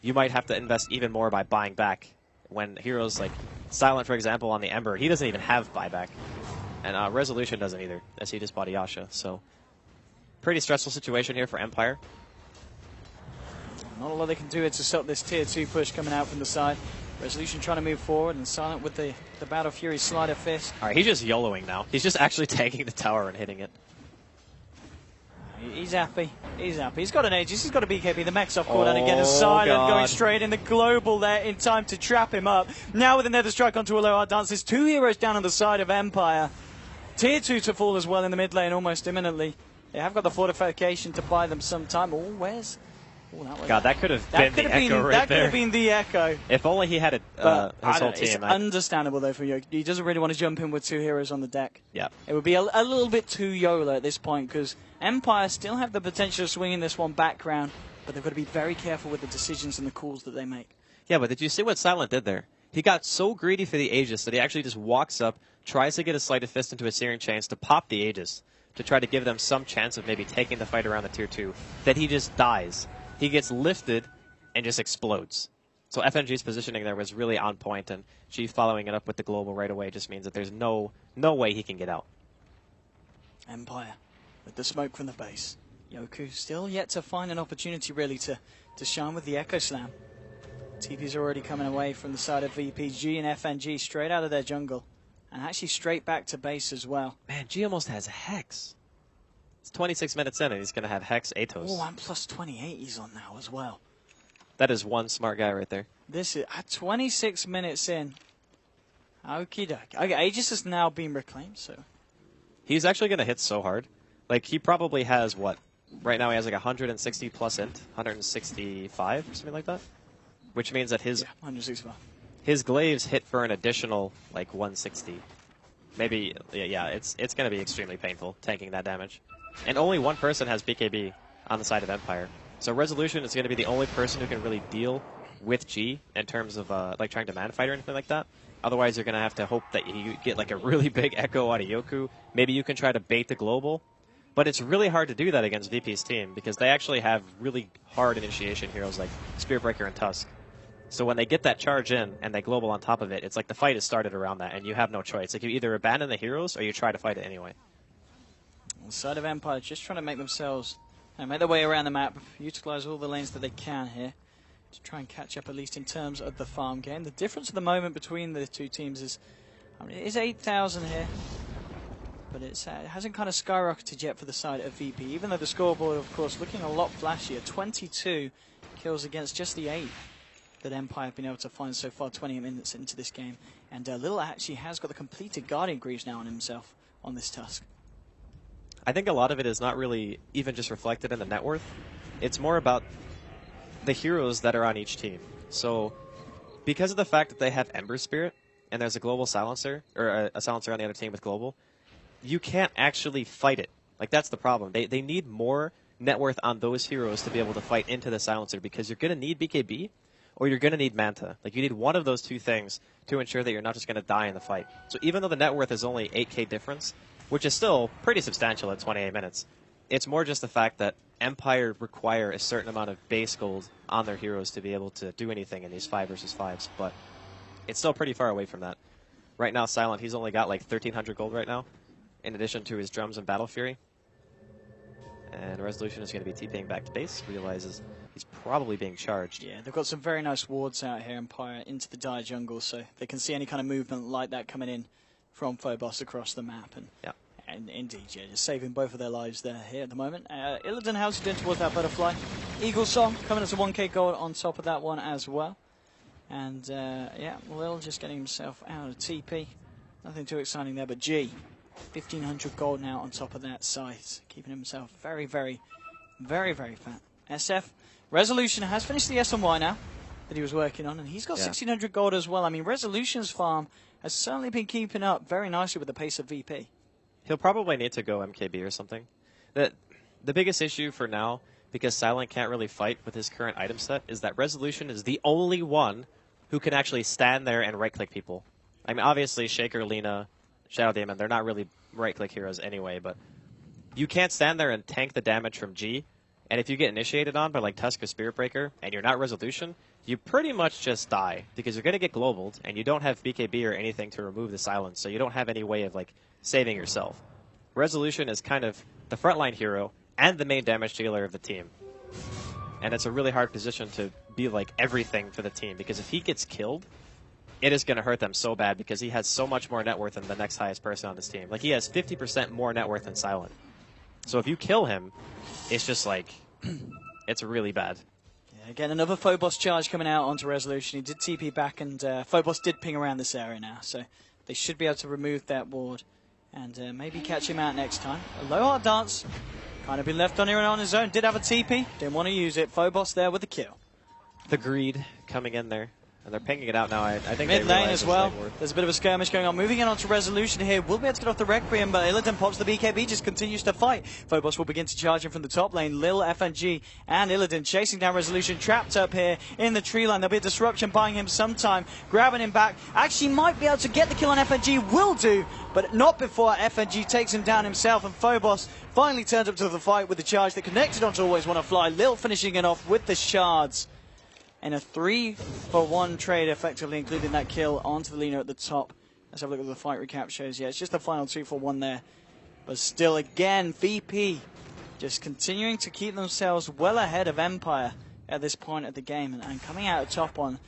you might have to invest even more by buying back. When heroes like Silent, for example, on the Ember, he doesn't even have buyback. And Resolution doesn't either, as he just bought Yasha. So, pretty stressful situation here for Empire. Not a lot they can do here to stop this tier 2 push coming out from the side. Resolution trying to move forward, and Silent with the Battle Fury Slider Fist. Alright, he's just YOLOing now. He's just actually taking the tower and hitting it. He's happy. He's happy. He's got an Aegis. He's got a BKB. The mech's off cooldown again. And Silent going straight in the global there in time to trap him up. Now with another strike onto a low hard dance. There's 2 heroes down on the side of Empire. Tier 2 to fall as well in the mid lane almost imminently. They have got the fortification to buy them some time. Oh, where's... God, that could have been the Echo right there. That could have been the Echo. If only he had his whole team. It's understandable, though, for Yoku. He doesn't really want to jump in with 2 heroes on the deck. Yeah. It would be a little bit too YOLO at this point, because Empire still have the potential of swinging this one back round, but they've got to be very careful with the decisions and the calls that they make. Yeah, but did you see what Silent did there? He got so greedy for the Aegis that he actually just walks up, tries to get a Sleight of Fist into a Searing Chains to pop the Aegis, to try to give them some chance of maybe taking the fight around the tier 2. Then he just dies. He gets lifted and just explodes. So FNG's positioning there was really on point, and G following it up with the global right away just means that there's no way he can get out. Empire with the smoke from the base. Yoku still yet to find an opportunity really to shine with the Echo Slam. TP's already coming away from the side of VPG and FNG straight out of their jungle, and actually straight back to base as well. Man, G almost has Hex. It's 26 minutes in, and he's going to have Hex Atos. Oh, and plus 28 he's on now as well. That is one smart guy right there. This is at 26 minutes in. Okie dokie. Okay, Aegis has now been reclaimed, so... He's actually going to hit so hard. Like, he probably has, what? Right now he has like 160 plus int, 165 or something like that. Which means that his... Yeah, 165. His glaives hit for an additional, like, 160. Maybe, yeah, it's going to be extremely painful, tanking that damage. And only one person has BKB on the side of Empire. So Resolution is going to be the only person who can really deal with G in terms of like trying to man fight or anything like that. Otherwise, you're going to have to hope that you get like a really big Echo out of Yoku. Maybe you can try to bait the global. But it's really hard to do that against VP's team because they actually have really hard initiation heroes like Spearbreaker and Tusk. So when they get that charge in and they global on top of it, it's like the fight is started around that and you have no choice. Like you either abandon the heroes or you try to fight it anyway. On the side of Empire, just trying to make themselves make their way around the map, utilize all the lanes that they can here to try and catch up at least in terms of the farm game. The difference at the moment between the two teams is, I mean, it is 8,000 here, but it hasn't kind of skyrocketed yet for the side of VP, even though the scoreboard, of course, looking a lot flashier. 22 kills against just the 8 that Empire have been able to find so far, 20 minutes into this game. And Lil actually has got the completed Guardian Greaves now on himself on this Tusk. I think a lot of it is not really even just reflected in the net worth. It's more about the heroes that are on each team. So, because of the fact that they have Ember Spirit, and there's a global silencer, or a silencer on the other team with global, you can't actually fight it. Like, that's the problem. They need more net worth on those heroes to be able to fight into the silencer, because you're going to need BKB, or you're going to need Manta. Like, you need one of those two things to ensure that you're not just going to die in the fight. So even though the net worth is only 8k difference, which is still pretty substantial at 28 minutes. It's more just the fact that Empire require a certain amount of base gold on their heroes to be able to do anything in these 5 versus 5s, but it's still pretty far away from that. Right now, Silent, he's only got like 1,300 gold right now, in addition to his drums and Battle Fury. And Resolution is going to be TPing back to base, realizes he's probably being charged. Yeah, they've got some very nice wards out here, Empire, into the dire jungle, so they can see any kind of movement like that coming in from Phobos across the map. And indeed, yeah, just saving both of their lives there here at the moment. Illidan, how's he doing towards that butterfly? Eagle Song coming up to 1k gold on top of that one as well. And yeah, Lil just getting himself out of TP. Nothing too exciting there, but G, 1,500 gold now on top of that size. Keeping himself very, very, very, very fat. SF, Resolution has finished the S&Y now that he was working on, and he's got 1,600 gold as well. I mean, Resolution's farm has certainly been keeping up very nicely with the pace of VP. He'll probably need to go MKB or something. The biggest issue for now, because Silent can't really fight with his current item set, is that Resolution is the only one who can actually stand there and right-click people. I mean, obviously, Shaker, Lina, Shadow Demon, they're not really right-click heroes anyway, but you can't stand there and tank the damage from G And if you get initiated on by like Tusk or Spirit Breaker and you're not Resolution, you pretty much just die because you're going to get globaled and you don't have BKB or anything to remove the silence, so you don't have any way of like saving yourself. Resolution is kind of the frontline hero and the main damage dealer of the team. And it's a really hard position to be like everything for the team because if he gets killed, it is going to hurt them so bad because he has so much more net worth than the next highest person on this team. Like, he has 50% more net worth than Silent. So if you kill him, it's just like, it's really bad. Yeah, again, another Phobos charge coming out onto Resolution. He did TP back, and Phobos did ping around this area now. So they should be able to remove that ward and maybe catch him out next time. A low heart dance. Kind of been left on here and on his own. Did have a TP. Didn't want to use it. Phobos there with the kill. The greed coming in there. And they're pinging it out now. I think mid lane as well. Lane There's a bit of a skirmish going on. Moving in onto Resolution here. Will be able to get off the Requiem, but Illidan pops the BKB, just continues to fight. Phobos will begin to charge him from the top lane. Lil, FNG, and Illidan chasing down Resolution. Trapped up here in the tree line. There'll be a disruption buying him some time. Grabbing him back. Actually might be able to get the kill on FNG. Will do, but not before FNG takes him down himself. And Phobos finally turns up to the fight with the charge that connected onto Always Wanna Fly. Lil finishing it off with the shards. And a 3-for-1 trade, effectively, including that kill onto the leaner at the top. Let's have a look at the fight recap shows. Yeah, it's just the final 2-for-1 there. But still, again, VP just continuing to keep themselves well ahead of Empire at this point of the game and coming out top on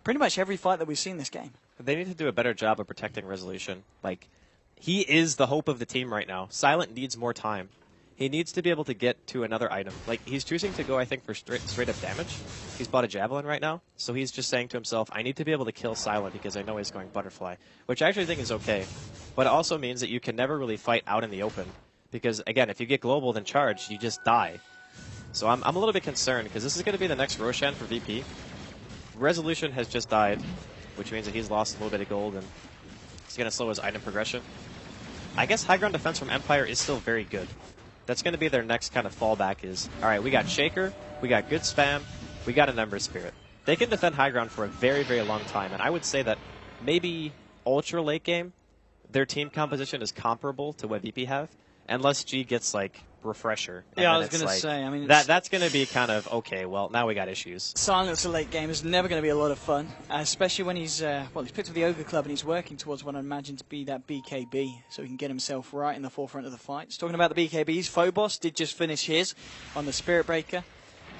pretty much every fight that we've seen this game. They need to do a better job of protecting Resolution. Like, he is the hope of the team right now. Silent needs more time. He needs to be able to get to another item. Like, he's choosing to go, I think, for straight up damage. He's bought a Javelin right now, so he's just saying to himself, I need to be able to kill Silent because I know he's going Butterfly, which I actually think is okay. But it also means that you can never really fight out in the open because, again, if you get global and charged, you just die. So I'm a little bit concerned because this is going to be the next Roshan for VP. Resolution has just died, which means that he's lost a little bit of gold and it's going to slow his item progression. I guess high ground defense from Empire is still very good. That's going to be their next kind of fallback is, all right, we got Shaker, we got good spam, we got an Ember Spirit. They can defend high ground for a very, very long time, and I would say that maybe ultra late game, their team composition is comparable to what VP have, unless G gets, like, Refresher. Yeah, I was going to say, I mean... That's going to be kind of, okay, well, now we got issues. Silence late game is never going to be a lot of fun, especially when he's, he's picked up the Ogre Club and he's working towards what I imagine to be that BKB, so he can get himself right in the forefront of the fight. Just talking about the BKBs, Phobos did just finish his on the Spirit Breaker.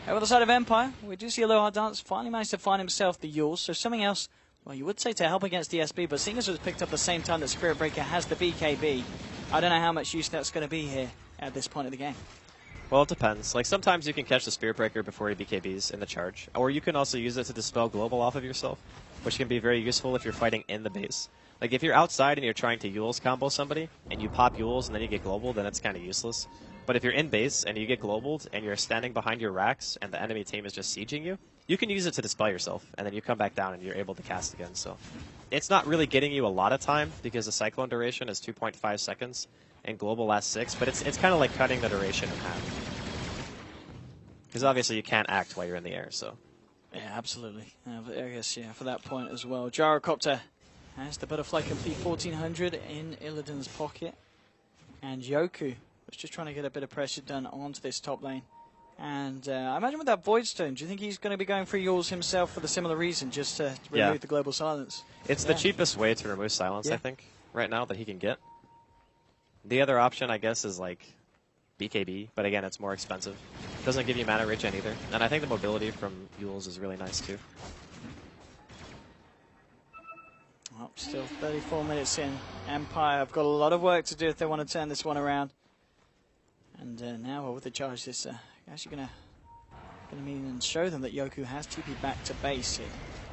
Over the side of Empire, we do see a low hard dance, finally managed to find himself the Yules, so something else, well, you would say to help against the SB, but seeing as it was picked up the same time that Spirit Breaker has the BKB, I don't know how much use that's going to be here at this point of the game. Well, it depends. Like, sometimes you can catch the Spirit Breaker before he BKBs in the charge, or you can also use it to dispel global off of yourself, which can be very useful if you're fighting in the base. Like, if you're outside and you're trying to Yules combo somebody, and you pop Yules and then you get global, then it's kind of useless. But if you're in base and you get globaled and you're standing behind your racks and the enemy team is just sieging you, you can use it to dispel yourself, and then you come back down and you're able to cast again. So it's not really getting you a lot of time because the Cyclone duration is 2.5 seconds and global lasts 6, but it's kind of like cutting the duration in half. Because obviously you can't act while you're in the air, so. Yeah, absolutely. I guess, yeah, for that point as well. Gyrocopter has the Butterfly Complete 1400 in Illidan's pocket. And Yoku was just trying to get a bit of pressure done onto this top lane. And I imagine with that Void Stone, do you think he's going to be going for Yules himself for the similar reason, just to remove the global silence? It's the cheapest way to remove silence, I think, right now, that he can get. The other option, I guess, is like BKB, but again, it's more expensive. Doesn't give you mana regen either. And I think the mobility from Yules is really nice too. Well, still 34 minutes in. Empire have got a lot of work to do if they want to turn this one around. And now with the charge, this actually going to mean and show them that Yoku has TP back to base here.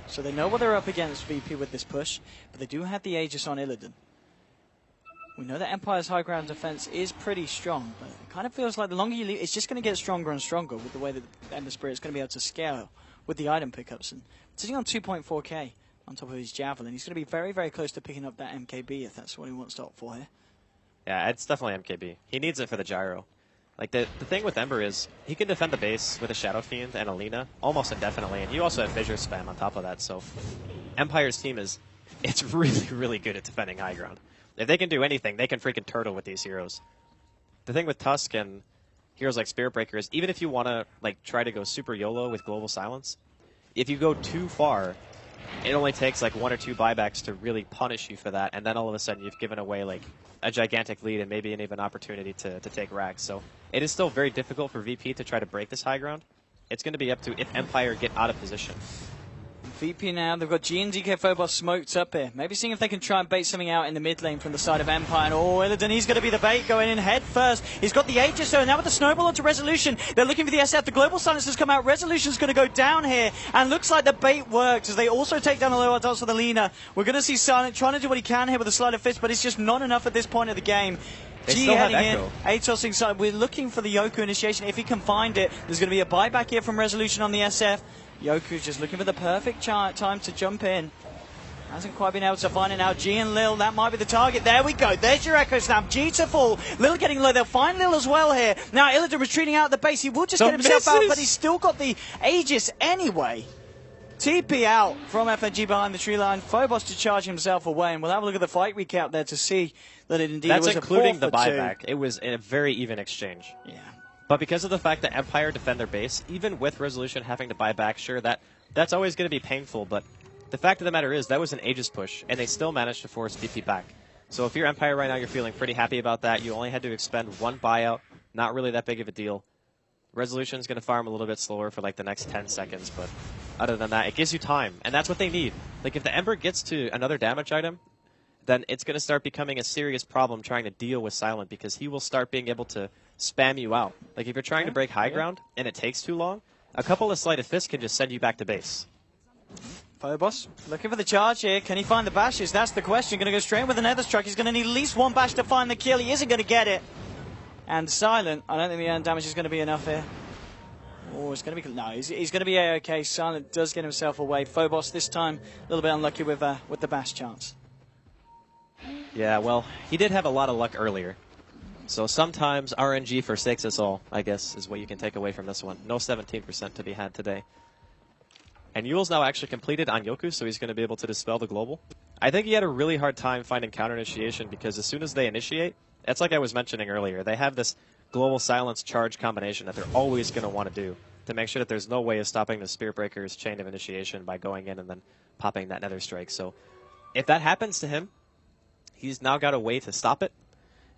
So they know what they're up against VP with this push, but they do have the Aegis on Illidan. We know that Empire's high ground defense is pretty strong, but it kind of feels like the longer you leave, it's just going to get stronger and stronger with the way that Ember Spirit's going to be able to scale with the item pickups. And sitting on 2.4k on top of his Javelin, he's going to be very, very close to picking up that MKB if that's what he wants to opt for here. Yeah, it's definitely MKB. He needs it for the gyro. Like, the thing with Ember is he can defend the base with a Shadow Fiend and a Lina almost indefinitely, and you also have Fissure spam on top of that, so Empire's team it's really, really good at defending high ground. If they can do anything, they can freaking turtle with these heroes. The thing with Tusk and heroes like Spirit Breakers, even if you want to like try to go super YOLO with Global Silence, if you go too far, it only takes like 1 or 2 buybacks to really punish you for that, and then all of a sudden you've given away like a gigantic lead and maybe an even opportunity to take Rags. So it is still very difficult for VP to try to break this high ground. It's going to be up to if Empire get out of position. VP now, they've got G and DK Phobos smoked up here. Maybe seeing if they can try and bait something out in the mid lane from the side of Empire. And Illidan, he's going to be the bait going in head first. He's got the Aegis, so now with the snowball onto Resolution. They're looking for the SF. The Global Silence has come out. Resolution's going to go down here. And looks like the bait works as they also take down the low adults for the Lina. We're going to see Silent trying to do what he can here with a sleight of fist, but it's just not enough at this point of the game. They G still have heading in, Echo. Atos inside. We're looking for the Yoku initiation. If he can find it, there's going to be a buyback here from Resolution on the SF. Yoku's just looking for the perfect time to jump in. Hasn't quite been able to find it now. G and Lil, that might be the target. There we go. There's your Echo Snap. G to fall. Lil getting low. They'll find Lil as well here. Now Illidan retreating out of the base. He will just get himself out, but he's still got the Aegis anyway. TP out from FNG behind the tree line. Phobos to charge himself away, and we'll have a look at the fight recap there to see that it indeed was a 4 for 2. That's including the buyback. It was a very even exchange. Yeah. But because of the fact that Empire defend their base, even with Resolution having to buy back, sure, that's always going to be painful, but the fact of the matter is that was an Aegis push, and they still managed to force VP back. So if you're Empire right now, you're feeling pretty happy about that. You only had to expend 1 buyout, not really that big of a deal. Resolution's going to farm a little bit slower for like the next 10 seconds, but other than that, it gives you time, and that's what they need. Like if the Ember gets to another damage item, then it's going to start becoming a serious problem trying to deal with Silent, because he will start being able to spam you out. Like if you're trying to break high ground and it takes too long, a couple of sleight of fists can just send you back to base. Phobos looking for the charge here. Can he find the bashes? That's the question. Going to go straight with the Nether Struck. He's going to need at least 1 bash to find the kill. He isn't going to get it. And Silent, I don't think the earned damage is going to be enough here. Oh, it's going to be... No, he's going to be A-OK. Silent does get himself away. Phobos this time a little bit unlucky with the bash chance. Yeah, well, he did have a lot of luck earlier. So sometimes RNG forsakes us all, I guess, is what you can take away from this one. No 17% to be had today. And Yule's now actually completed on Yoku, so he's going to be able to dispel the global. I think he had a really hard time finding counter initiation, because as soon as they initiate, it's like I was mentioning earlier, they have this global silence charge combination that they're always going to want to do to make sure that there's no way of stopping the Spirit Breaker's chain of initiation by going in and then popping that Nether Strike. So if that happens to him, he's now got a way to stop it.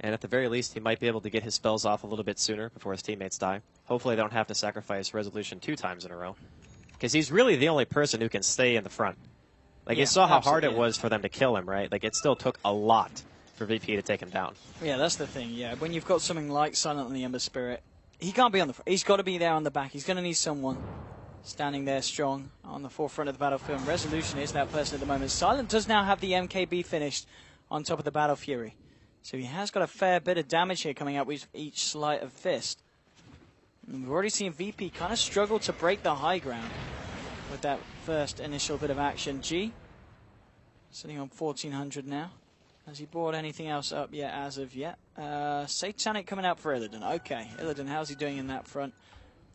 And at the very least, he might be able to get his spells off a little bit sooner before his teammates die. Hopefully they don't have to sacrifice Resolution 2 times in a row. Because he's really the only person who can stay in the front. Like, you saw how hard it was for them to kill him, right? Like, it still took a lot for VP to take him down. Yeah, that's the thing, yeah. When you've got something like Silent on the Ember Spirit, he can't be on the front. He's got to be there on the back. He's going to need someone standing there strong on the forefront of the battlefield. Resolution is that person at the moment. Silent does now have the MKB finished on top of the Battle Fury. So he has got a fair bit of damage here coming out with each sleight of fist. And we've already seen VP kind of struggle to break the high ground with that first initial bit of action. G sitting on 1400 now. Has he brought anything else up yet as of yet? Satanic coming out for Illidan. Okay, Illidan, how's he doing in that front?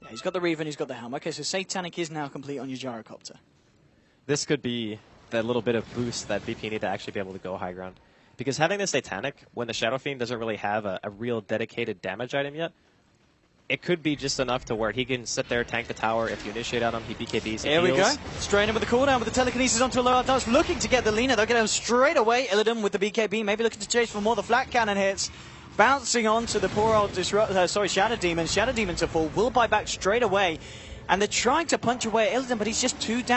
Yeah, he's got the Reeve and he's got the Helm. Okay, so Satanic is now complete on your Gyrocopter. This could be that little bit of boost that VP need to actually be able to go high ground. Because having the Satanic, when the Shadow Fiend doesn't really have a real dedicated damage item yet, it could be just enough to where he can sit there, tank the tower. If you initiate on him, he BKBs. Here we go. Straight in with the cooldown with the telekinesis onto a low dance. Looking to get the Lina. They'll get him straight away. Illidan with the BKB. Maybe looking to chase for more of the flat cannon hits. Bouncing onto the poor old Shadow Demon. Shadow Demon to fall. Will buy back straight away. And they're trying to punch away at Illidan, but he's just too down.